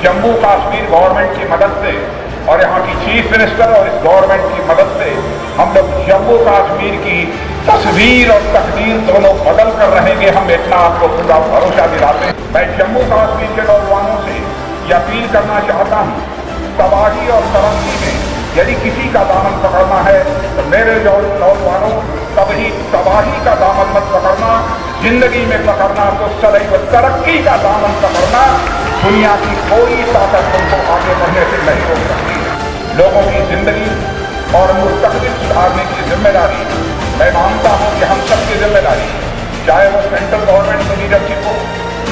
Jammu Kashmir government की मदद से और यहाँ की चीफ मिनिस्टर और इस गवर्नमेंट की मदद से हम लोग जम्मू कश्मीर की तस्वीर और तकदीर दोनों बदल कर रहेंगे। हम इतना आपको पूरा भरोसा दिलाते हैं। मैं जम्मू कश्मीर के नौजवानों से ये अपील करना चाहता हूँ, तबाही और तरक्की में यदि किसी का दामन पकड़ना है तो मेरे नौजवानों कभी तबाही का दामन मत पकड़ना, जिंदगी में पकड़ना तो सदैव तरक्की का दामन पकड़ना। दुनिया की कोई ताकत तुमको आगे बढ़ने से नहीं रोक सकती। लोगों की जिंदगी और मुस्तकबिल सुधारने की जिम्मेदारी मैं मानता हूँ कि हम सबकी जिम्मेदारी, चाहे वो सेंट्रल गवर्नमेंट की लीडरशिप हो,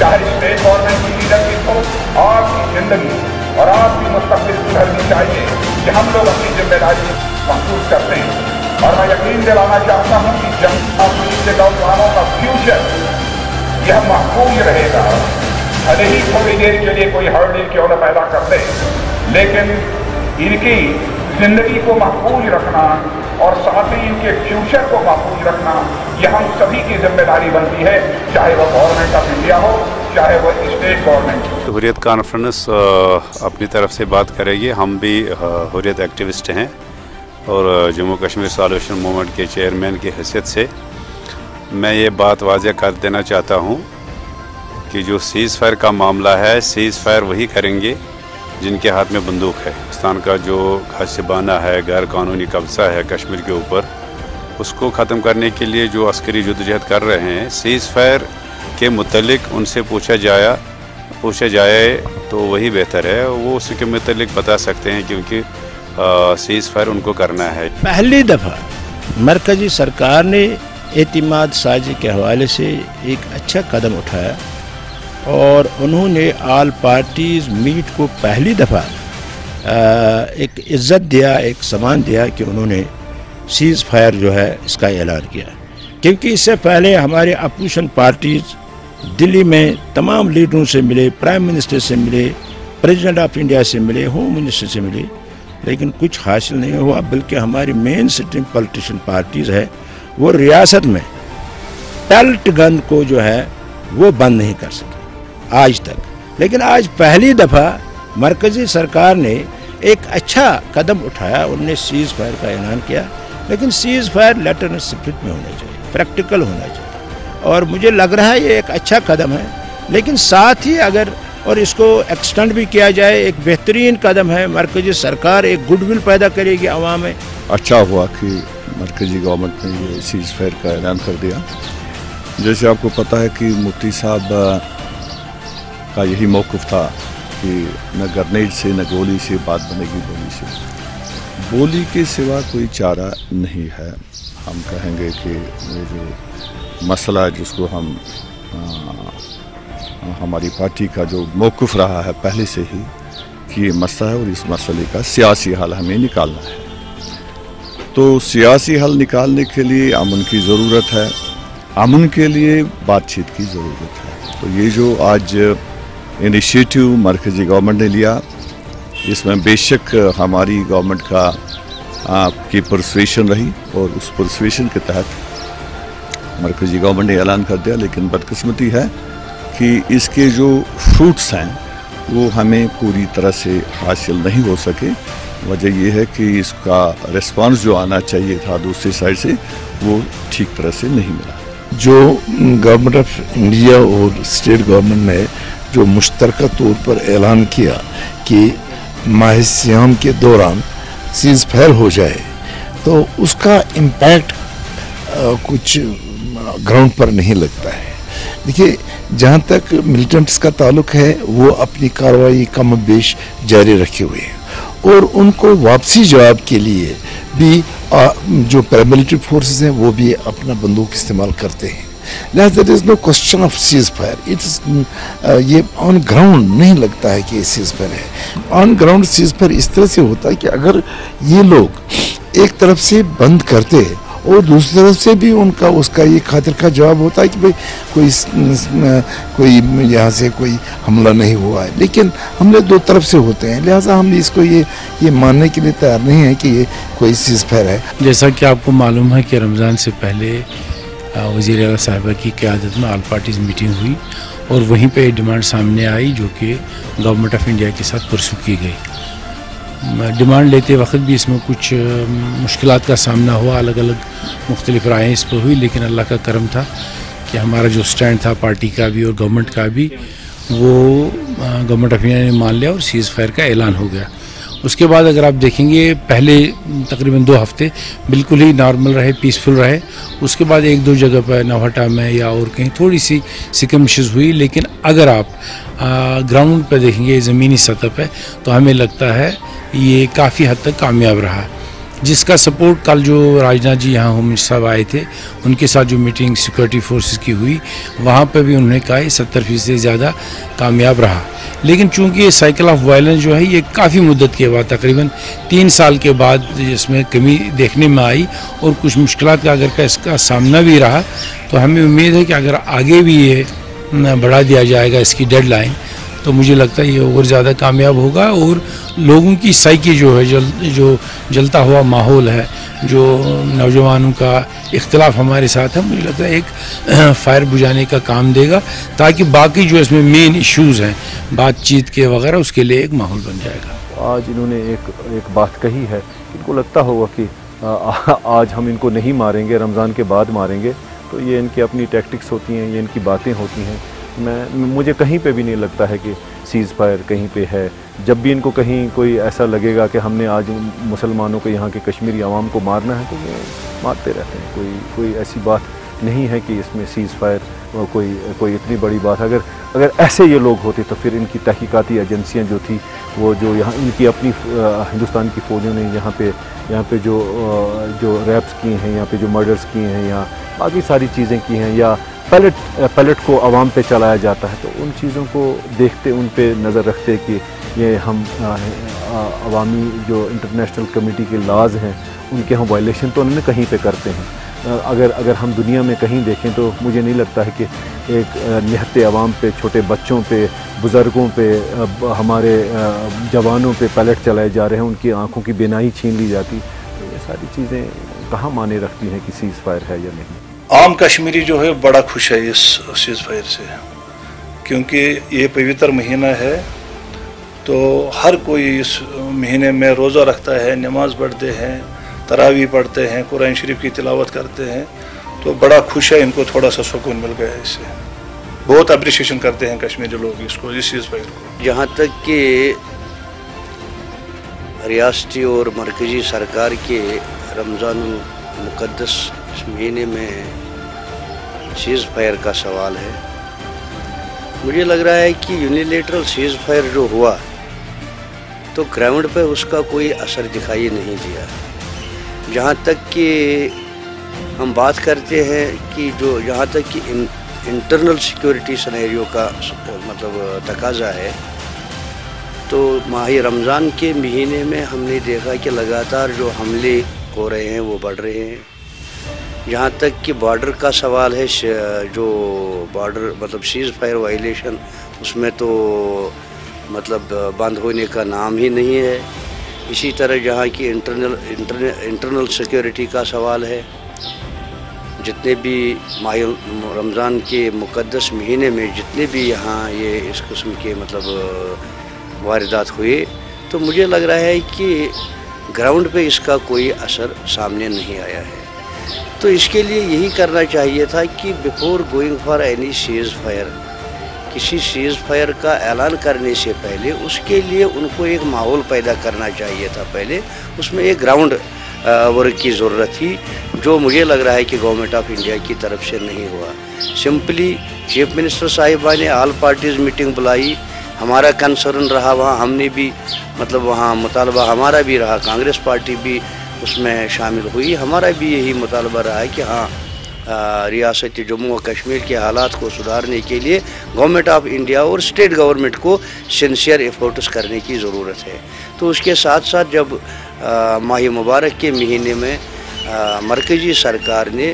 चाहे स्टेट गवर्नमेंट की लीडरशिप हो, आपकी जिंदगी और आपकी मुस्तकबिल सुधरनी चाहिए कि हम लोग अपनी जिम्मेदारी महसूस करते हैं। और मैं यकीन दिलाना चाहता हूँ कि जम्मू कश्मीर के नौजवानों का फ्यूचर यह महफूज रहेगा। भले ही थोड़ी देर के लिए कोई हर्डल क्यों न पैदा कर दे, लेकिन इनकी जिंदगी को महफूज रखना और साथ ही इनके फ्यूचर को महफूज रखना यह हम सभी की जिम्मेदारी बनती है, चाहे वो गवर्नमेंट ऑफ इंडिया हो, चाहे वो स्टेट गवर्नमेंट हो। हुर्रियत कॉन्फ्रेंस अपनी तरफ से बात करेगी। हम भी हुर्रियत एक्टिविस्ट हैं और जम्मू कश्मीर सॉल्यूशन मूवमेंट के चेयरमैन की हैसियत से मैं ये बात वाज़ेह कर देना चाहता हूँ कि जो सीज़ फायर का मामला है, सीज़ फायर वही करेंगे जिनके हाथ में बंदूक है। पाकिस्तान का जो घासिबाना है, गैर कानूनी कब्ज़ा है कश्मीर के ऊपर, उसको ख़त्म करने के लिए जो अस्करी जद्दोजहद कर रहे हैं, सीज़ फायर के मुतल्लिक उनसे पूछा जाए तो वही बेहतर है। वो उसी के मुतल्लिक बता सकते हैं, क्योंकि सीज़ फायर उनको करना है। पहली दफ़ा मरकज़ी सरकार ने एतिमाद साजी के हवाले से एक अच्छा कदम उठाया और उन्होंने ऑल पार्टीज़ मीट को पहली दफ़ा एक इज़्ज़त दिया, एक सम्मान दिया कि उन्होंने सीज़ फायर जो है इसका ऐलान किया। क्योंकि इससे पहले हमारे अपोजिशन पार्टीज़ दिल्ली में तमाम लीडरों से मिले, प्राइम मिनिस्टर से मिले, प्रेसिडेंट ऑफ इंडिया से मिले, होम मिनिस्टर से मिले, लेकिन कुछ हासिल नहीं हुआ। बल्कि हमारी मेन सिटिंग पॉलिटिशियन पार्टीज़ है वो रियासत में पेल्ट गन को जो है वो बंद नहीं कर सकी आज तक। लेकिन आज पहली दफ़ा मरकज़ी सरकार ने एक अच्छा कदम उठाया, उन्होंने सीज़ फायर का ऐलान किया। लेकिन cease fire letter and spirit में होना चाहिए, प्रैक्टिकल होना चाहिए, और मुझे लग रहा है ये एक अच्छा कदम है। लेकिन साथ ही अगर और इसको एक्सटेंड भी किया जाए, एक बेहतरीन कदम है। मरकज़ी सरकार एक गुडविल पैदा करेगी आवाम में। अच्छा हुआ कि मरकज़ी गवर्नमेंट ने ये सीज़ फायर का ऐलान कर दिया। जैसे आपको पता है कि मुफ्ती साहब का यही मौक़िफ़ था कि न ग्रेनेड से न गोली से बात बनेगी, बोली से। बोली के सिवा कोई चारा नहीं है। हम कहेंगे कि ये जो मसला जिसको हम हमारी पार्टी का जो मौक़िफ़ रहा है पहले से ही कि ये मसला है और इस मसले का सियासी हल हमें निकालना है। तो सियासी हल निकालने के लिए अमन की ज़रूरत है, अमन के लिए बातचीत की ज़रूरत है। तो ये जो आज इनिशिएटिव मरकज़ी गवर्नमेंट ने लिया, इसमें बेशक हमारी गवर्नमेंट की परसुएशन रही और उस परसुएशन के तहत मरकज़ी गवर्नमेंट ने ऐलान कर दिया। लेकिन बदकिस्मती है कि इसके जो फ्रूट्स हैं वो हमें पूरी तरह से हासिल नहीं हो सके। वजह यह है कि इसका रिस्पांस जो आना चाहिए था दूसरी साइड से वो ठीक तरह से नहीं मिला। जो गवर्नमेंट ऑफ इंडिया और स्टेट गवर्नमेंट ने जो मुश्तरका तौर पर ऐलान किया कि माह सियाम के दौरान सीज़ फायर हो जाए, तो उसका इम्पैक्ट कुछ ग्राउंड पर नहीं लगता है। देखिए, जहाँ तक मिलिटेंट्स का ताल्लुक है वो अपनी कार्रवाई कम बेश जारी रखे हुए हैं और उनको वापसी जवाब के लिए भी जो पैरामिलिट्री फोर्सेस हैं वो भी अपना बंदूक इस्तेमाल करते हैं। लिहाजा there is no question of cease fire. It's ये ऑन ग्राउंड नहीं लगता है कि ये सीज़ फायर है। ऑन ग्राउंड सीज़ फायर इस तरह से होता है कि अगर ये लोग एक तरफ से बंद करते और दूसरी तरफ से भी उनका उसका ये खातिर का जवाब होता है कि भाई कोई यहाँ से कोई हमला नहीं हुआ है, लेकिन हमले दो तरफ से होते हैं। लिहाजा हम इसको ये मानने के लिए तैयार नहीं है कि ये कोई सीज़ फायर है। जैसा कि आपको मालूम है कि रमज़ान से पहले वज़ीर आला साहिबा की क़यादत में ऑल पार्टीज़ मीटिंग हुई اور وہیں پہ ڈیمانڈ سامنے آئی جو کہ گورنمنٹ آف انڈیا کے ساتھ پرسو کی گئی۔ ڈیمانڈ لیتے وقت بھی اس میں کچھ مشکلات کا سامنا ہوا، الگ الگ مختلف رائیں اس پر ہوئی، لیکن اللہ کا کرم تھا کہ ہمارا جو سٹینڈ تھا پارٹی کا بھی اور گورنمنٹ کا بھی، وہ گورنمنٹ آف انڈیا نے مان لیا اور سیز فائر کا اعلان ہو گیا۔ اس کے بعد اگر آپ دیکھیں گے پہلے تقریباً 2 ہفتے بالکل ہی نارمل رہے، پیسفل رہے، اس کے بعد 1-2 جگہ پر نوہٹا میں یا اور کہیں تھوڑی سی سکمشز ہوئی، لیکن اگر آپ گراؤنڈ پہ دیکھیں گے زمینی سطح پہ تو ہمیں لگتا ہے یہ کافی حد تک کامیاب رہا، جس کا سپورٹ کل جو راجناتھ جی یہاں ہوم منسٹر صاحب آئے تھے ان کے ساتھ جو میٹنگ سیکورٹی فورسز کی ہوئی وہاں پہ بھی انہوں نے کہا یہ 70% سے زیادہ کامیاب رہا۔ لیکن چونکہ یہ سائیکل آف وائلنس جو ہے یہ کافی مدت کے بعد تقریباً 3 سال کے بعد اس میں کمی دیکھنے میں آئی اور کچھ مشکلات کا اگر اس کا سامنا بھی رہا تو ہمیں امید ہے کہ اگر آگے بھی یہ بڑھا دیا جائے گا اس کی ڈیڈ لائن تو مجھے لگتا ہے یہ اور زیادہ کامیاب ہوگا، اور لوگوں کی سائیکی جو ہے جو جلتا ہوا ماحول ہے، جو نوجوانوں کا اختلاف ہمارے ساتھ ہے، مجھے لگتا ہے ایک فائر بجھانے کا کام دے گا تاکہ باقی جو اس میں مین ایشوز ہیں بات چیت کے وغیرہ اس کے لیے ایک ماحول بن جائے گا۔ آج انہوں نے ایک بات کہی ہے، ان کو لگتا ہوگا کہ آج ہم ان کو نہیں ماریں گے، رمضان کے بعد ماریں گے، تو یہ ان کی اپنی ٹیکٹکس ہوتی ہیں، یہ ان کی باتیں ہوتی ہیں۔ مجھے کہیں پہ بھی نہیں لگتا ہے کہ سیز فائر کہیں پہ ہے۔ جب بھی ان کو کہیں کوئی ایسا لگے گا کہ ہم نے آج مسلمانوں کو، یہاں کے کشمیری عوام کو مارنا ہے تو وہ مارتے رہتے ہیں، کوئی ایسی بات نہیں ہے کہ اس میں سیز فائر کوئی اتنی بڑی بات۔ اگر ایسے یہ لوگ ہوتے تو پھر ان کی تحقیقاتی ایجنسیاں جو تھی وہ جو یہاں ان کی اپنی ہندوستان کی فوجوں نے یہاں پہ جو ریپس کیے ہیں، یہاں پہ جو مرڈرز کیے ہیں، یا باقی ساری چیزیں کی ہیں، یا پیلٹ کو عوام پہ چلایا جاتا ہے، تو ان چیزوں کو دیکھتے، ان پہ نظر رکھتے کہ یہ ہم عوامی جو انٹرنیشنل کمیٹی کے لاز ہیں ان کے ہم وائلیشن تو انہوں نے کہیں پہ کرتے ہیں۔ اگر ہم دنیا میں کہیں دیکھیں تو مجھے نہیں لگتا ہے کہ ایک نہتے عوام پہ، چھوٹے بچوں پہ، بزرگوں پہ، ہمارے جوانوں پہ پیلٹ چلائے جا رہے ہیں، ان کی آنکھوں کی بینائی چھین لی جاتی، تو یہ ساری چیزیں کہاں مانے رکھتی ہیں کہ سیز فائر ہے یا نہیں۔ عام کشمیری جو ہے بڑا خوش ہے اس سیز فائر سے، کیونکہ یہ پوتر مہینہ ہے تو ہر کوئی اس مہینے میں روزہ رکھتا ہے، نماز پڑھتے ہیں، تراویح پڑھتے ہیں، قرآن شریف کی تلاوت کرتے ہیں، تو بڑا خوش ہے، ان کو تھوڑا سا سکون مل گیا ہے اس سے، بہت اپریشیشن کرتے ہیں کشمیری لوگ اس کو، اس سیز فائر کو۔ جہاں تک کہ ریاستی اور مرکزی سرکار کے رمضان المقدس اس مہینے میں سیز فائر کا سوال ہے، مجھے لگ رہا ہے کہ یونیلیٹرل سیز فائر جو ہوا تو گراؤنڈ پہ اس کا کوئی اثر دکھائی نہیں دیا۔ جہاں تک کہ ہم بات کرتے ہیں کہ جو جہاں تک کہ انٹرنل سیکیورٹی سینیریو کا مطلب تقاضا ہے، تو ماہ رمضان کے مہینے میں ہم نے دیکھا کہ لگاتار جو حملے ہو رہے ہیں وہ بڑھ رہے ہیں۔ جہاں تک کہ بارڈر کا سوال ہے، جو بارڈر مطلب سیز فائر وائلیشن اس میں تو مطلب بند ہونے کا نام ہی نہیں ہے۔ اسی طرح جہاں کی انٹرنل سیکیورٹی کا سوال ہے، جتنے بھی ماہ رمضان کے مقدس مہینے میں جتنے بھی یہاں یہ اس قسم کے مطلب واردات ہوئے، تو مجھے لگ رہا ہے کہ گراؤنڈ پہ اس کا کوئی اثر سامنے نہیں آیا ہے۔ تو اس کے لیے یہی کرنا چاہیے تھا کہ before going for any cease fire, کسی سیز فائر کا اعلان کرنے سے پہلے اس کے لیے ان کو ایک ماحول پیدا کرنا چاہیے تھا، پہلے اس میں ایک گراؤنڈ ورک کی ضرورت تھی، جو مجھے لگ رہا ہے کہ گورنمنٹ آف انڈیا کی طرف سے نہیں ہوا۔ سمپلی چیف منسٹر صاحبہ نے آل پارٹیز میٹنگ بلائی، ہمارا کنسرن رہا وہاں، ہم نے بھی مطلب وہاں مطالبہ ہمارا بھی رہا، کانگریس پارٹی بھی اس میں شامل ہوئی، ہمارا بھی یہی مطالبہ رہا ہے کہ ہاں ریاست جموں و کشمیر کے حالات کو سدھارنے کے لیے گورنمنٹ آف انڈیا اور اسٹیٹ گورنمنٹ کو سنسیئر ایفورٹس کرنے کی ضرورت ہے۔ تو اس کے ساتھ ساتھ جب ماہ مبارک کے مہینے میں مرکزی سرکار نے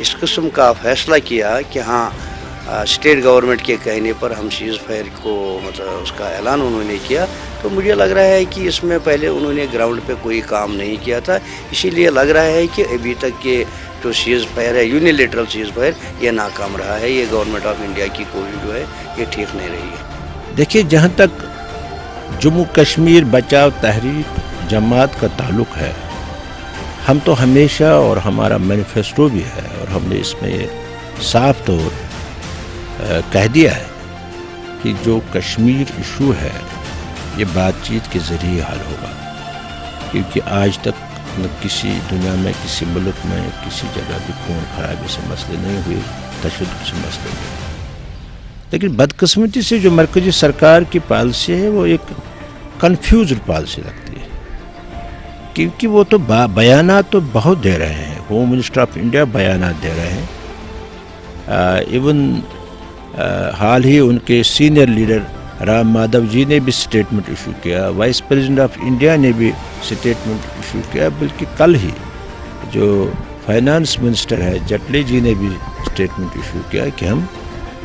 اس قسم کا فیصلہ کیا کہ ہاں स्टेट गवर्नमेंट के कहने पर हम सीज़ फायर को मतलब उसका ऐलान उन्होंने किया, तो मुझे लग रहा है कि इसमें पहले उन्होंने ग्राउंड पे कोई काम नहीं किया था, इसीलिए लग रहा है कि अभी तक के जो सीज़ फायर है, यूनिलेटरल सीज़ फायर, ये नाकाम रहा है। ये गवर्नमेंट ऑफ इंडिया की कोशिश जो है ये ठीक नहीं रही है। देखिए, जहाँ तक जम्मू कश्मीर बचाव तहरीक जमात का ताल्लुक़ है, हम तो हमेशा, और हमारा मैनिफेस्टो भी है, और हमने इसमें साफ तौर कह दिया है कि जो कश्मीर इशू है ये बातचीत के ज़रिए हल होगा, क्योंकि आज तक न किसी दुनिया में, किसी मुल्क में, किसी जगह भी खून खराबे से मसले नहीं हुए, तशद्दुद से मसले नहीं हुए। लेकिन बदकिस्मती से जो मरकज़ी सरकार की पॉलिसी है वो एक कन्फ्यूज्ड पॉलिसी लगती है, क्योंकि वो तो बयानात तो बहुत दे रहे हैं। होम मिनिस्टर ऑफ इंडिया बयानात दे रहे हैं, इवन हाल ही उनके सीनियर लीडर राम माधव जी ने भी स्टेटमेंट इशू किया, वाइस प्रेसिडेंट ऑफ इंडिया ने भी स्टेटमेंट इशू किया, बल्कि कल ही जो फाइनेंस मिनिस्टर है जेटली जी ने भी स्टेटमेंट इशू किया कि हम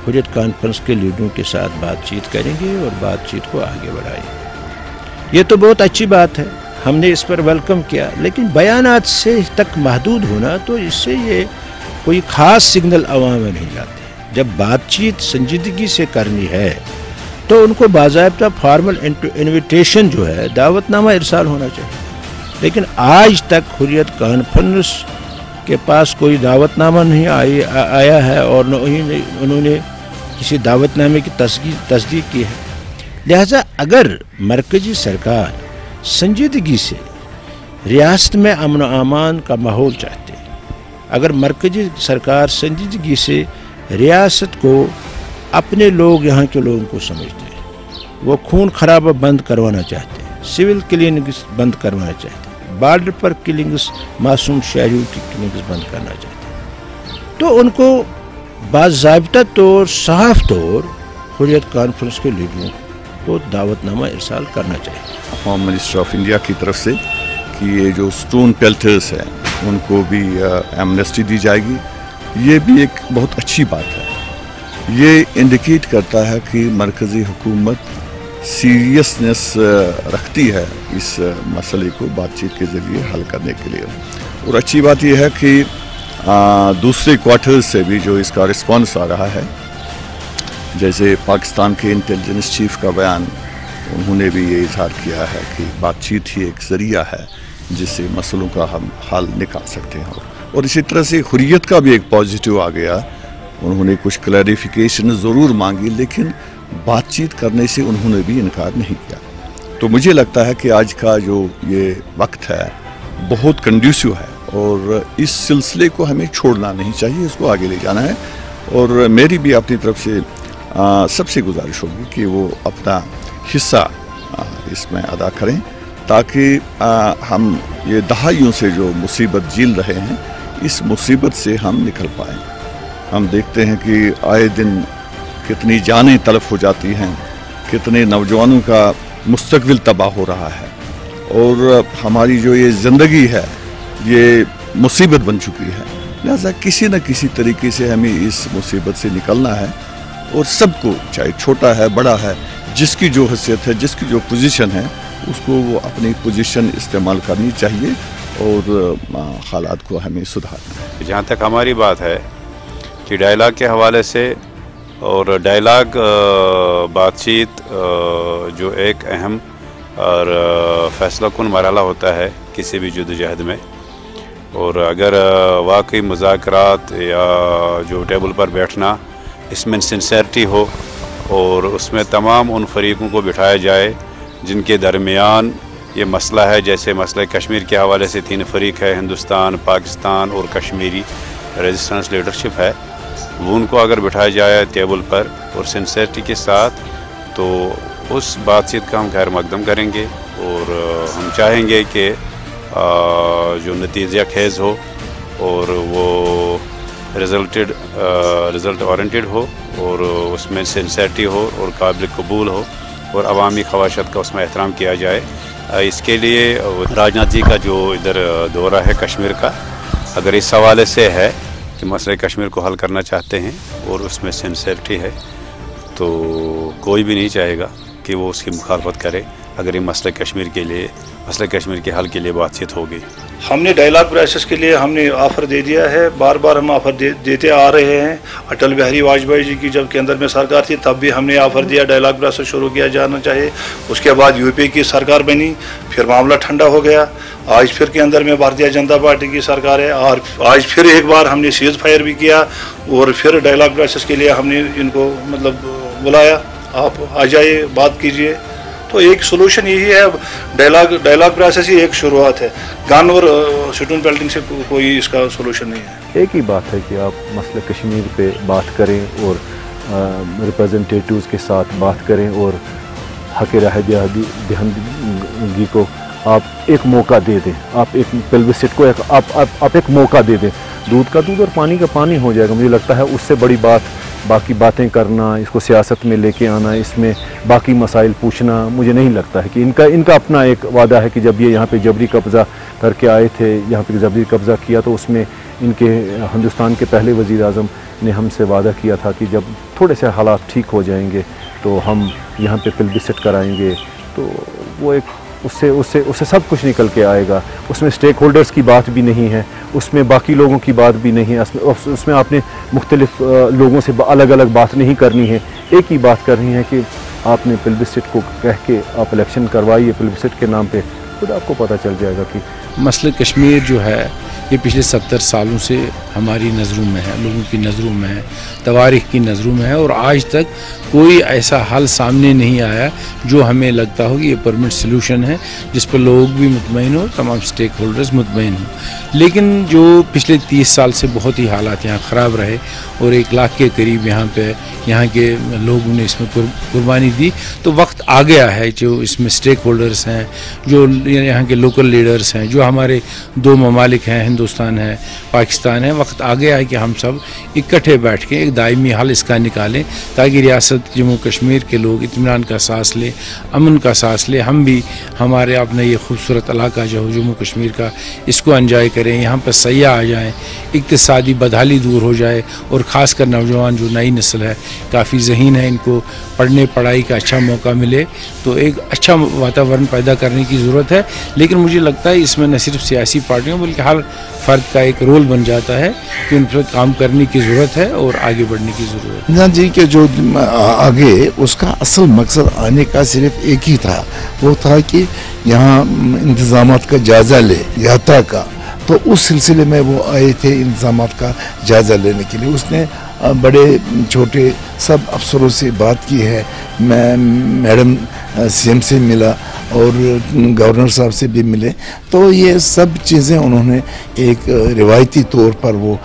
हुर्रियत कॉन्फ्रेंस के लीडरों के साथ बातचीत करेंगे और बातचीत को आगे बढ़ाएंगे। ये तो बहुत अच्छी बात है, हमने इस पर वेलकम किया, लेकिन बयानात से तक महदूद होना, तो इससे ये कोई ख़ास सिग्नल अवाम में नहीं जाते। जब बातचीत संजीदगी से करनी है तो उनको बाज़ाब्ता फॉर्मल इन्विटेशन जो है, दावतनामा इरसाल होना चाहिए। लेकिन आज तक हुर्रियत कॉन्फ्रेंस के पास कोई दावतनामा नहीं आया है, और न ही उन्होंने किसी दावतनामे की तस्दीक की है। लिहाजा अगर मरकज़ी सरकार संजीदगी से रियासत में अमन व अमान का माहौल चाहते, अगर मरकज़ी सरकार संजीदगी से रियासत को अपने लोग, यहाँ के लोगों को समझते हैं, वो खून खराबा बंद करवाना चाहते हैं, सिविल किलिंग्स बंद करवाना चाहते हैं, बॉर्डर पर किलिंग्स, मासूम शहरियों की किलिंग्स बंद करना चाहते हैं, तो उनको बाज़ाब्ता तौर, साफ तौर हुर्रियत कॉन्फ्रेंस के लीडरों को दावतनामा इरसाल करना चाहिए। होम मिनिस्टर ऑफ इंडिया की तरफ से कि ये जो स्टोन पेल्टर्स हैं उनको भी एमनेस्टी दी जाएगी, ये भी एक बहुत अच्छी बात है। ये इंडिकेट करता है कि मरकज़ी हुकूमत सीरियसनेस रखती है इस मसले को बातचीत के ज़रिए हल करने के लिए। और अच्छी बात यह है कि दूसरे क्वार्टर्स से भी जो इसका रिस्पांस आ रहा है, जैसे पाकिस्तान के इंटेलिजेंस चीफ का बयान, उन्होंने भी ये इजहार किया है कि बातचीत ही एक ज़रिया है जिससे मसलों का हम हल निकाल सकते हैं। और इसी तरह से हुर्रियत का भी एक पॉजिटिव आ गया, उन्होंने कुछ क्लैरिफिकेशन ज़रूर मांगी, लेकिन बातचीत करने से उन्होंने भी इनकार नहीं किया। तो मुझे लगता है कि आज का जो ये वक्त है बहुत कंड्यूसिव है, और इस सिलसिले को हमें छोड़ना नहीं चाहिए, इसको आगे ले जाना है। और मेरी भी अपनी तरफ से सबसे गुजारिश होगी कि वो अपना हिस्सा इसमें अदा करें, ताकि हम ये दहाइयों से जो मुसीबत झेल रहे हैं, इस मुसीबत से हम निकल पाएँ। हम देखते हैं कि आए दिन कितनी जानें तलफ हो जाती हैं, कितने नौजवानों का मुस्तकबिल तबाह हो रहा है, और हमारी जो ये ज़िंदगी है ये मुसीबत बन चुकी है। लिहाजा किसी न किसी तरीके से हमें इस मुसीबत से निकलना है, और सबको, चाहे छोटा है बड़ा है, जिसकी जो हैसियत है, जिसकी जो पोजीशन है, उसको वो अपनी पोजीशन इस्तेमाल करनी चाहिए, और हालात को हमें सुधारना है। जहाँ तक हमारी बात है कि डायलाग के हवाले से, और डायलाग बातचीत जो एक अहम और फैसला कुन मरहला होता है किसी भी जद्दोजहद में, और अगर वाकई मुज़ाकरात या जो टेबल पर बैठना, इसमें सिंसेरिटी हो, और उसमें तमाम उन फरीकों को बिठाया जाए जिनके दरमियान ये मसला है। जैसे मसला कश्मीर के हवाले से 3 फरीक है, हिंदुस्तान, पाकिस्तान और कश्मीरी रेजिस्टेंस लीडरशिप है, वो उनको अगर बिठाया जाए टेबल पर और सिंसेरिटी के साथ, तो उस बातचीत का हम खैर मकदम करेंगे, और हम चाहेंगे कि जो नतीजा खेज़ हो और वो रिज़ल्ट ओरिएंटेड हो, और उसमें सिंसेरिटी हो और काबिल कबूल हो, और अवामी ख्वाहिशात का उसमें एहतराम किया जाए। इसके लिए राजनाथ जी का जो इधर दौरा है कश्मीर का, अगर इस हवाले से है कि मसले कश्मीर को हल करना चाहते हैं और उसमें सिंसियरिटी है, तो कोई भी नहीं चाहेगा कि वो उसकी मुखालफत करे अगर ये मसले कश्मीर के हल के लिए बातचीत होगी। हमने डायलॉग प्रोसेस के लिए हमने ऑफ़र दे दिया है, बार बार हम ऑफ़र देते आ रहे हैं। अटल बिहारी वाजपेयी जी की जब केंद्र में सरकार थी तब भी हमने ऑफ़र दिया डायलॉग प्रोसेस शुरू किया जाना चाहिए। उसके बाद यूपी की सरकार बनी, फिर मामला ठंडा हो गया। आज फिर केंद्र में भारतीय जनता पार्टी की सरकार है और आज फिर एक बार हमने सीज फायर भी किया और फिर डायलॉग प्रोसेस के लिए हमने इनको बुलाया, आप आ जाइए बात कीजिए। तो एक सोल्यूशन यही है, डायलॉग प्रोसेस ही एक शुरुआत है, गन और स्टोन पेल्टिंग से कोई इसका सोल्यूशन नहीं है। एक ही बात है कि आप मसले कश्मीर पे बात करें और रिप्रेजेंटेटिव्स के साथ बात करें और हक़ राय दहिंदगी को आप एक मौका दे दें, आप एक प्लेबिस्सिट को आप एक मौका दे दें। दूध का दूध और पानी का पानी हो जाएगा। मुझे लगता है उससे बड़ी बात बाकी बातें करना, इसको सियासत में लेके आना, इसमें बाकी मसाइल पूछना, मुझे नहीं लगता है कि इनका अपना एक वादा है कि जब ये यहाँ पे जबरी कब्ज़ा करके आए थे, यहाँ पे जबरी कब्ज़ा किया तो उसमें इनके हिंदुस्तान के पहले वज़ीर आज़म ने हमसे वादा किया था कि जब थोड़े से हालात ठीक हो जाएंगे तो हम यहाँ पे प्लेबिस्सिट कराएंगे। तो वो एक उससे सब कुछ निकल के आएगा। उसमें स्टेक होल्डर्स की बात भी नहीं है, उसमें बाकी लोगों की बात भी नहीं है, उसमें आपने मुख्तलिफ लोगों से अलग अलग बात नहीं करनी है। एक ही बात करनी है कि आपने प्लेबिस्सिट को कह के आप इलेक्शन करवाइए प्लेबिस्सिट के नाम पे, खुद आपको पता चल जाएगा कि मसला कश्मीर जो है ये पिछले 70 सालों से हमारी नज़रों में है, लोगों की नज़रों में है, तवारीख़ की नज़रों में है और आज तक कोई ऐसा हल सामने नहीं आया जो हमें लगता हो कि ये परमानेंट सलूशन है जिस पर लोग भी मुतमईन हो, तमाम स्टेक होल्डर्स मुतमईन हो। लेकिन जो पिछले 30 साल से बहुत ही हालात यहाँ ख़राब रहे और 1 लाख के करीब यहाँ के लोगों ने इसमें कुर्बानी दी, तो वक्त आ गया है जो इसमें स्टेक होल्डर्स हैं, जो यहाँ के लोकल लीडर्स हैं, जो हमारे 2 ममालिक हैं, हिंदुस्तान है, पाकिस्तान है, वक्त आ गया है कि हम सब इकट्ठे बैठ के एक दायमी हल इसका निकालें ताकि रियासत जम्मू कश्मीर के लोग इत्मीनान का सांस लें, अमन का सांस लें। हम भी हमारे अपना ये खूबसूरत इलाका जो जम्मू कश्मीर का, इसको एंजॉय करें, यहाँ पर सयाह आ जाएँ, इक्तिसादी बदहाली दूर हो जाए और ख़ासकर नौजवान जो नई नस्ल है काफ़ी ज़हीन है, इनको पढ़ने पढ़ाई का अच्छा मौका मिले, तो एक अच्छा वातावरण पैदा करने की ज़रूरत है। लेकिन मुझे लगता है इसमें न सिर्फ सियासी पार्टियों बल्कि हर फ़र्द का एक रोल बन जाता है कि उन पर काम करने की ज़रूरत है और आगे बढ़ने की ज़रूरत है। ना जी के जो आगे उसका असल मकसद आने का सिर्फ एक ही था, वो था कि यहाँ इंतज़ामात का जायज़ा ले यात्रा का, तो उस सिलसिले में वो आए थे इंतज़ामात का जायज़ा लेने के लिए। उसने बड़े छोटे सब अफसरों से बात की है, मैं मैडम सीएम से मिला और गवर्नर साहब से भी मिले, तो ये सब चीज़ें उन्होंने एक रिवायती तौर पर वो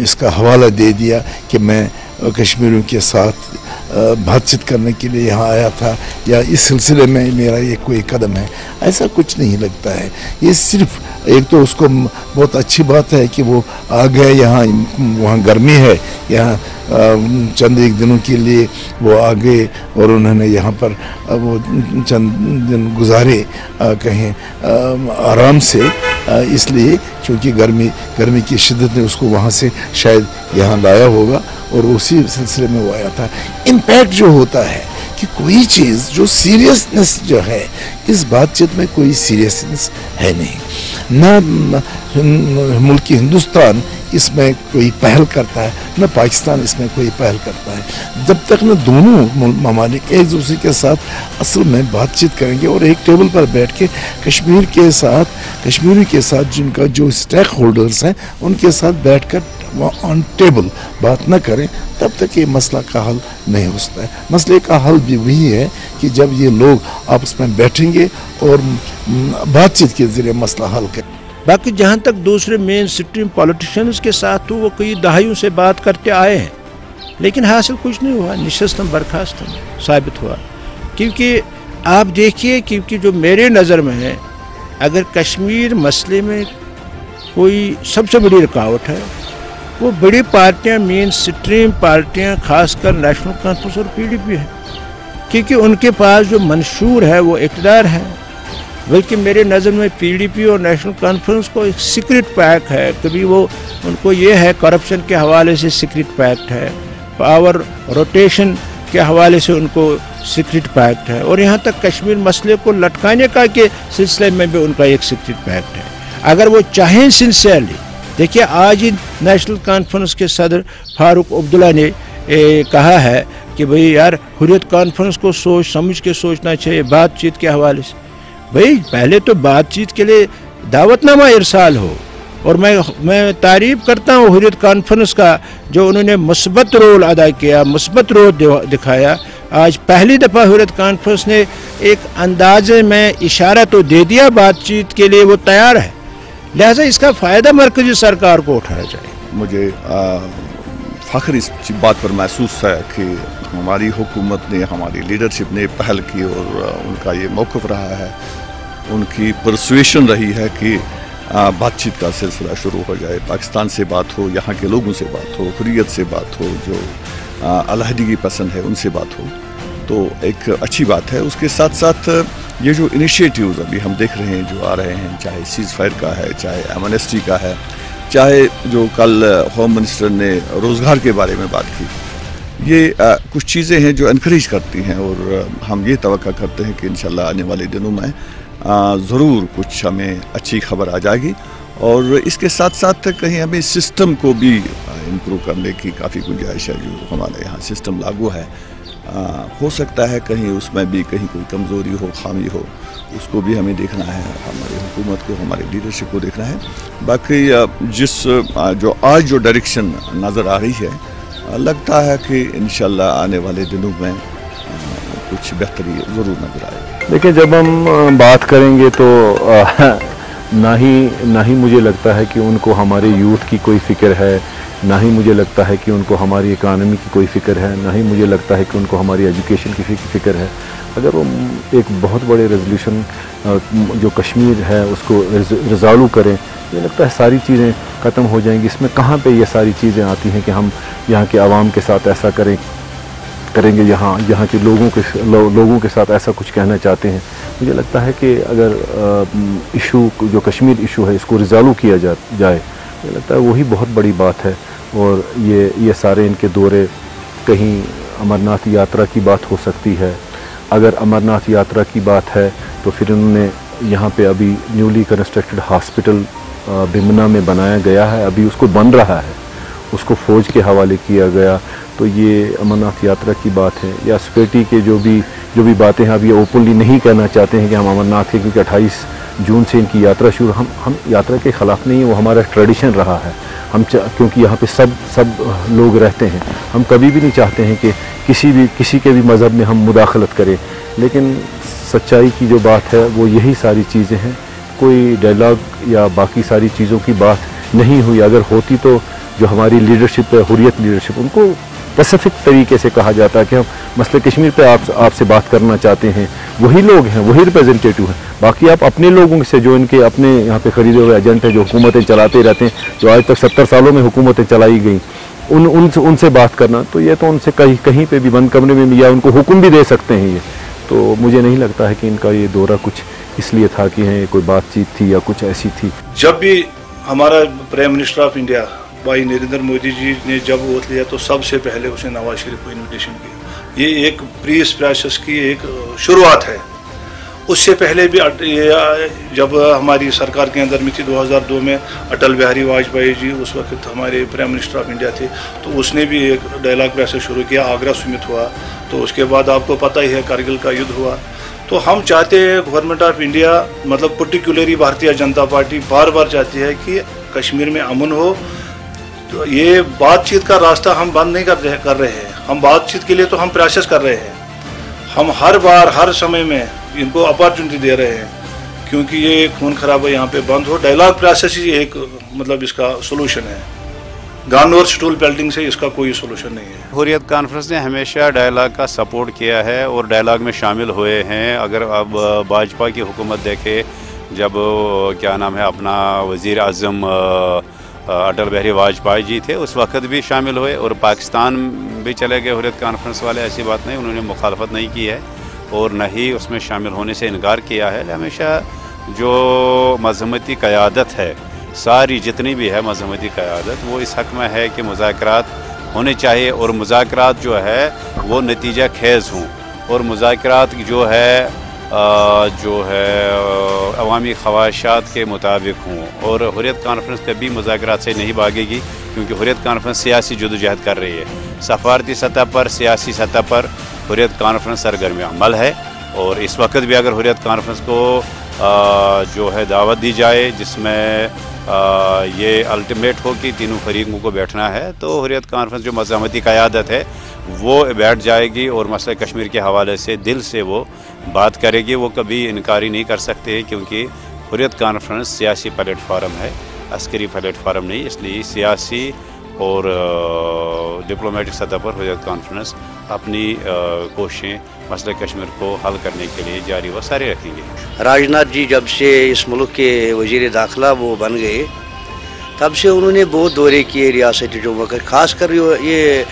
इसका हवाला दे दिया कि मैं कश्मीरियों के साथ बातचीत करने के लिए यहाँ आया था या इस सिलसिले में मेरा ये कोई कदम है, ऐसा कुछ नहीं लगता है। ये सिर्फ एक तो उसको बहुत अच्छी बात है कि वो आ गए यहाँ, वहाँ गर्मी है, यहाँ चंद एक दिनों के लिए वो आ गए और उन्होंने यहाँ पर वो चंद दिन गुजारे कहें आराम से, इसलिए क्योंकि गर्मी की शिद्दत ने उसको वहाँ से शायद यहाँ लाया होगा और उसी सिलसिले में वो आया था। इम्पैक्ट जो होता है कि कोई चीज़ जो सीरियसनेस जो है, इस बातचीत में कोई सीरियसनेस है नहीं, ना मुल्क हिंदुस्तान इसमें कोई पहल करता है, न पाकिस्तान इसमें कोई पहल करता है। जब तक न दोनों ममालिक एक दूसरे के साथ असल में बातचीत करेंगे और एक टेबल पर बैठ के कश्मीरी के साथ जिनका जो स्टेक होल्डर्स हैं उनके साथ बैठकर ऑन टेबल बात न करें, तब तक ये मसला का हल नहीं हो सकता है। मसले का हल भी वही है कि जब ये लोग आपस में बैठेंगे और बातचीत के जरिए मसला हल करें। बाकी जहाँ तक दूसरे मेन स्ट्रीम पॉलिटिशियंस के साथ तो वो कई दहाइयों से बात करते आए हैं, लेकिन हासिल कुछ नहीं हुआ, निशस्तम बर्खास्तम साबित हुआ। क्योंकि आप देखिए, क्योंकि जो मेरे नज़र में है, अगर कश्मीर मसले में कोई सबसे बड़ी रुकावट है वो बड़ी पार्टियां, मेन स्ट्रीम पार्टियां, खासकर नेशनल कॉन्फ्रेंस और PDP है, क्योंकि उनके पास जो मंशूर है वो इक़्तिदार है, बल्कि मेरे नज़र में PDP और नेशनल कॉन्फ्रेंस को एक सीक्रेट पैक्ट है। कभी वो उनको ये है करप्शन के हवाले से सीक्रेट पैक्ट है, पावर रोटेशन के हवाले से उनको सीक्रेट पैक्ट है, और यहाँ तक कश्मीर मसले को लटकाने का के सिलसिले में भी उनका एक सीक्रेट पैक्ट है। अगर वो चाहें सिंसियरली, देखिए आज ही नेशनल कॉन्फ्रेंस के सदर फारूक अब्दुल्ला ने कहा है कि भाई यार हुर्रियत कॉन्फ्रेंस को सोच समझ के सोचना चाहिए बातचीत के हवाले से। भाई पहले तो बातचीत के लिए दावतनामा इरसाल हो, और मैं तारीफ़ करता हूँ हुर्रियत कॉन्फ्रेंस का, जो उन्होंने मुस्बत रोल अदा किया, मुस्बत रोल दिखाया। आज पहली दफ़ा हुर्रियत कॉन्फ्रेंस ने एक अंदाजे में इशारा तो दे दिया, बातचीत के लिए वो तैयार है, लिहाजा इसका फ़ायदा मरकज़ी सरकार को उठाना चाहिए। मुझे फ़ख्र इस बात पर महसूस है कि हमारी हुकूमत ने, हमारी लीडरशिप ने पहल की, और उनका ये मौक़िफ़ रहा है, उनकी परसुएशन रही है कि बातचीत का सिलसिला शुरू हो जाए, पाकिस्तान से बात हो, यहाँ के लोगों से बात हो, हुर्रियत से बात हो, जो अलहदगी पसंद है उनसे बात हो, तो एक अच्छी बात है। उसके साथ साथ ये जो इनिशिएटिव्स अभी हम देख रहे हैं जो आ रहे हैं, चाहे सीज़ फायर का है, चाहे एमनेस्टी का है, चाहे जो कल होम मिनिस्टर ने रोज़गार के बारे में बात की, ये कुछ चीज़ें हैं जो एनकरेज करती हैं, और हम ये तवक्का करते हैं कि इंशाल्लाह आने वाले दिनों में ज़रूर कुछ हमें अच्छी खबर आ जाएगी। और इसके साथ साथ कहीं हमें सिस्टम को भी इम्प्रूव करने की काफ़ी गुंजाइश है। जो हमारे यहाँ सिस्टम लागू है, हो सकता है कहीं उसमें भी कहीं कोई कमज़ोरी हो, खामी हो, उसको भी हमें देखना है, हमारी हुकूमत को, हमारी लीडरशिप को देखना है। बाकी जो आज जो डायरेक्शन नज़र आ रही है, लगता है कि इंशाल्लाह आने वाले दिनों में कुछ बेहतरी ज़रूर नजर आएगी। देखिए, जब हम बात करेंगे तो ना ही मुझे लगता है कि उनको हमारे यूथ की कोई फ़िक्र है, ना ही मुझे लगता है कि उनको हमारी इकानमी की कोई फ़िक्र है, ना ही मुझे लगता है कि उनको हमारी एजुकेशन की फ़िक्र है। अगर वो एक बहुत बड़े रेजोल्यूशन जो कश्मीर है उसको रिज़ॉल्व करें, मुझे लगता है सारी चीज़ें ख़त्म हो जाएंगी। इसमें कहाँ पे ये सारी चीज़ें आती हैं कि हम यहाँ के आवाम के साथ ऐसा करेंगे, यहाँ के लोगों के साथ ऐसा कुछ कहना चाहते हैं। मुझे लगता है कि अगर इशू जो कश्मीर इशू है इसको रिज़ॉल्व किया जाए, मुझे लगता है वही बहुत बड़ी बात है। और ये सारे इनके दौरे, कहीं अमरनाथ यात्रा की बात हो सकती है। अगर अमरनाथ यात्रा की बात है तो फिर उन्होंने यहाँ पे अभी न्यूली कंस्ट्रक्टेड हॉस्पिटल बिमना में बनाया गया है, अभी उसको बन रहा है, उसको फ़ौज के हवाले किया गया। तो ये अमरनाथ यात्रा की बात है। या स्पेटी के जो भी बातें हैं, अब ये ओपनली नहीं कहना चाहते हैं कि हम अमरनाथ के, क्योंकि 28 जून से इनकी यात्रा शुरू। हम यात्रा के ख़िलाफ़ नहीं है, वो हमारा ट्रेडिशन रहा है। क्योंकि यहाँ पे सब लोग रहते हैं, हम कभी भी नहीं चाहते हैं कि किसी के भी मज़हब में हम मुदाखलत करें। लेकिन सच्चाई की जो बात है वो यही सारी चीज़ें हैं। कोई डायलॉग या बाकी सारी चीज़ों की बात नहीं हुई। अगर होती तो जो हमारी लीडरशिप है, हुर्रियत लीडरशिप, उनको स्पेसिफिक तरीके से कहा जाता है कि हम मसले कश्मीर पे आपसे बात करना चाहते हैं, वही लोग हैं, वही रिप्रेजेंटेटिव हैं। बाकी आप अपने लोगों से, जो इनके अपने यहाँ पे खरीदे हुए एजेंट हैं, जो हुकूमतें चलाते रहते हैं, जो आज तक 70 सालों में हुकूमतें चलाई गई, उनसे बात करना, तो ये तो उनसे कहीं पे भी बंद कमरे में या उनको हुक्म भी दे सकते हैं ये। तो मुझे नहीं लगता है कि इनका ये दौरा कुछ इसलिए था कि कोई बातचीत थी या कुछ ऐसी थी। जब भी हमारा प्राइम मिनिस्टर ऑफ इंडिया भाई नरेंद्र मोदी जी ने जब वोट लिया तो सबसे पहले उसने नवाज शरीफ को इन्विटेशन किया। ये एक पीस प्रोसेस की एक शुरुआत है। उससे पहले भी जब हमारी सरकार के अंदर में थी 2002 में, अटल बिहारी वाजपेयी जी उस वक्त हमारे प्राइम मिनिस्टर ऑफ इंडिया थे, तो उसने भी एक डायलॉग प्रोसेस शुरू किया। आगरा समिट हुआ, तो उसके बाद आपको पता ही है कारगिल का युद्ध हुआ। तो हम चाहते हैं, गवर्नमेंट ऑफ इंडिया मतलब पर्टिकुलरली भारतीय जनता पार्टी बार बार चाहती है कि कश्मीर में अमन हो। तो ये बातचीत का रास्ता हम बंद नहीं कर रहे हैं। हम बातचीत के लिए तो हम प्रयास कर रहे हैं। हम हर बार हर समय में इनको अपॉर्चुनिटी दे रहे हैं, क्योंकि ये खून खराबा यहाँ पे बंद हो। डायलॉग प्रोसेस ही एक मतलब इसका सोल्यूशन है। गन और स्टूल बेल्टिंग से इसका कोई सोल्यूशन नहीं है। हुर्रियत कॉन्फ्रेंस ने हमेशा डायलॉग का सपोर्ट किया है और डायलॉग में शामिल हुए हैं। अगर अब भाजपा की हुकूमत देखे, जब क्या नाम है अपना वज़ीर आज़म अटल बिहारी वाजपेयी जी थे, उस वक्त भी शामिल हुए और पाकिस्तान भी चले गए हुर्रियत कॉन्फ्रेंस वाले। ऐसी बात नहीं, उन्होंने मुखालफत नहीं की है और न ही उसमें शामिल होने से इनकार किया है। हमेशा जो मजहमती क़यादत है, सारी जितनी भी है मजहमती क़यादत, वो इस हक़ में है कि मुज़ाकरात होने चाहिए और मुज़ाकरात जो है वो नतीजा खेज़ हों और मुज़ाकरात जो है अवामी ख्वाहिशात के मुताबिक हों। और हुर्रियत कॉन्फ्रेंस कभी मुज़ाकरात से नहीं भागेगी, क्योंकि हुर्रियत कॉन्फ्रेंस सियासी जदोजहद कर रही है। सफारती सतह पर, सियासी सतह पर हुर्रियत कॉन्फ्रेंस सरगर्म अमल है। और इस वक्त भी अगर हुर्रियत कॉन्फ्रेंस को जो है दावत दी जाए जिसमें ये अल्टीमेट हो कि तीनों फरीकों को बैठना है, तो हुर्रियत कॉन्फ्रेंस जो मज़हमती क़यादत है वो बैठ जाएगी और मसला कश्मीर के हवाले से दिल से वो बात करेगी। वो कभी इनकारी नहीं कर सकते, क्योंकि हुर्रियत कॉन्फ्रेंस सियासी प्लेटफार्म है, अस्करी प्लेटफार्म नहीं। इसलिए सियासी और डिप्लोमेटिक सतह पर हुर्रियत कॉन्फ्रेंस अपनी कोशिशें मसला कश्मीर को हल करने के लिए जारी व सारी रखेंगे। राजनाथ जी जब से इस मुल्क के वज़ीर दाखिला वो बन गए, तब से उन्होंने बहुत दौरे किए रियासत जम्मू का, खासकर ये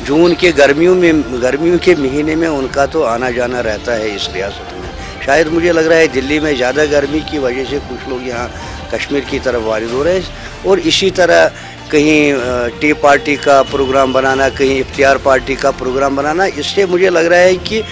जून के गर्मियों के महीने में उनका तो आना जाना रहता है इस रियासत में। शायद मुझे लग रहा है दिल्ली में ज़्यादा गर्मी की वजह से कुछ लोग यहाँ कश्मीर की तरफ वारिद हो रहे हैं। और इसी तरह कहीं टी पार्टी का प्रोग्राम बनाना, कहीं इफ्तियार पार्टी का प्रोग्राम बनाना, इससे मुझे लग रहा है कि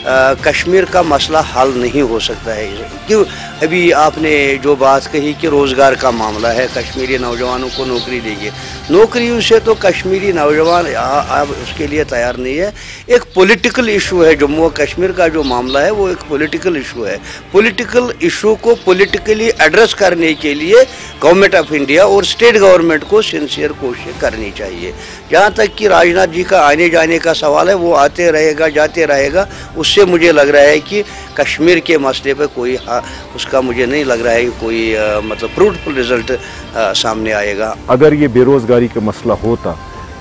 कश्मीर का मसला हल नहीं हो सकता है। क्यों अभी आपने जो बात कही कि रोज़गार का मामला है, कश्मीरी नौजवानों को नौकरी देंगे, नौकरियों से तो कश्मीरी नौजवान अब उसके लिए तैयार नहीं है। एक पॉलिटिकल इशू है, जम्मू कश्मीर का जो मामला है वो एक पॉलिटिकल इशू है। पॉलिटिकल इशू को पॉलिटिकली एड्रेस करने के लिए गवर्नमेंट ऑफ इंडिया और स्टेट गवर्नमेंट को सिंसियर कोशिश करनी चाहिए। जहाँ तक कि राजनाथ जी का आने जाने का सवाल है, वो आते रहेगा जाते रहेगा, उससे मुझे लग रहा है कि कश्मीर के मसले पे कोई उसका मुझे नहीं लग रहा है कि कोई मतलब फ्रूटफुल रिजल्ट सामने आएगा। अगर ये बेरोज़गारी का मसला होता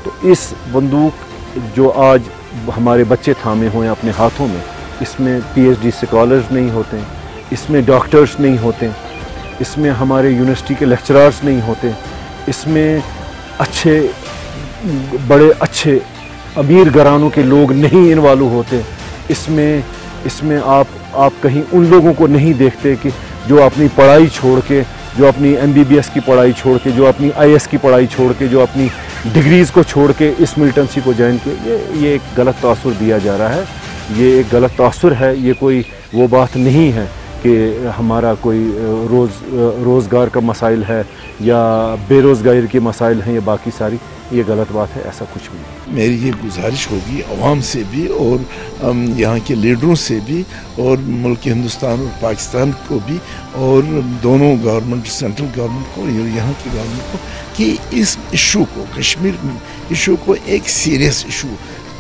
तो इस बंदूक जो आज हमारे बच्चे थामे हुए हैं अपने हाथों में, इसमें PhD स्कॉलर्स नहीं होते, इसमें डॉक्टर्स नहीं होते, इसमें हमारे यूनिवर्सिटी के लेक्चरर्स नहीं होते, इसमें बड़े अच्छे अमीर घरानों के लोग नहीं इन्वॉल्व होते, इसमें आप कहीं उन लोगों को नहीं देखते कि जो अपनी पढ़ाई छोड़ के, जो अपनी MBBS की पढ़ाई छोड़ के, जो अपनी IS की पढ़ाई छोड़ के, जो अपनी डिग्रीज़ को छोड़ के इस मिलिटेंसी को ज्वाइन किए। ये एक गलत तासुर दिया जा रहा है, ये एक गलत तासुर है। ये कोई वो बात नहीं है कि हमारा कोई रोज़गार का मसाइल है या बेरोज़गारी के मसाइल हैं, या बाकी सारी, ये गलत बात है, ऐसा कुछ भी नहीं। मेरी ये गुजारिश होगी अवाम से भी और यहाँ के लीडरों से भी और मुल्क हिंदुस्तान और पाकिस्तान को भी और दोनों गवर्नमेंट, सेंट्रल गवर्नमेंट को और यहाँ की गवर्नमेंट को, कि इस इशू को, कश्मीर इशू को एक सीरियस इशू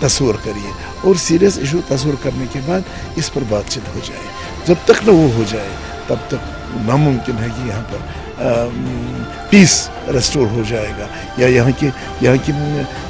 तस्वर करिए और सीरियस इशू तस्वर करने के बाद इस पर बातचीत हो जाए। जब तक न वो हो जाए तब तक नामुमकिन है कि यहाँ पर पीस रेस्टोर हो जाएगा या यहाँ के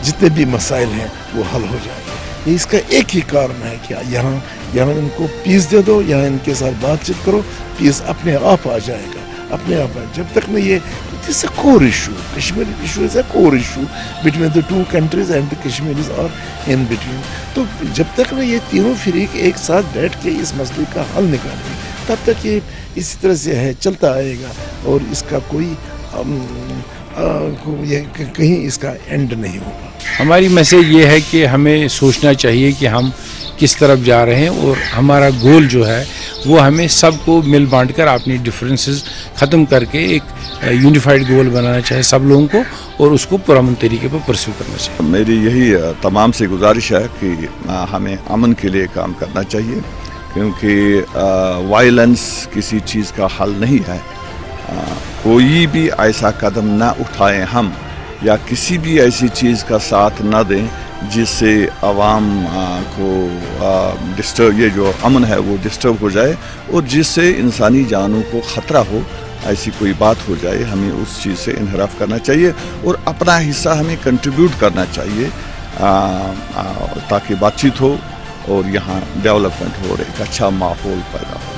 जितने भी मसाइल हैं वो हल हो जाएंगे। ये इसका एक ही कारण है कि यहाँ इनको पीस दे दो, यहाँ इनके साथ बातचीत करो, पीस अपने आप आ जाएगा, अपने आप आ। जब तक न ये this a core issue, Kashmir issue is a core issue between the two countries and the Kashmiris और इन बिटवीन। तो जब तक न ये तीनों फरीक एक साथ बैठ के इस मसले का हल निकालेंगे तब तक ये इसी तरह से है चलता आएगा और इसका कोई कहीं इसका एंड नहीं होगा। हमारी मैसेज ये है कि हमें सोचना चाहिए कि हम किस तरफ जा रहे हैं और हमारा गोल जो है वो हमें सबको मिल बांट कर अपनी डिफरेंसेस ख़त्म करके एक यूनिफाइड गोल बनाना चाहिए सब लोगों को और उसको पुरअमन तरीके पर परस्यू करना चाहिए। मेरी यही तमाम से गुजारिश है कि हमें अमन के लिए काम करना चाहिए, क्योंकि वायलेंस किसी चीज़ का हल नहीं है। कोई भी ऐसा कदम ना उठाएं हम, या किसी भी ऐसी चीज़ का साथ ना दें जिससे आवाम को डिस्टर्ब, ये जो अमन है वो डिस्टर्ब हो जाए और जिससे इंसानी जानों को ख़तरा हो, ऐसी कोई बात हो जाए। हमें उस चीज़ से इनहराफ करना चाहिए और अपना हिस्सा हमें कंट्रीब्यूट करना चाहिए ताकि बातचीत हो और यहाँ डेवलपमेंट हो और एक अच्छा माहौल पैदा हो।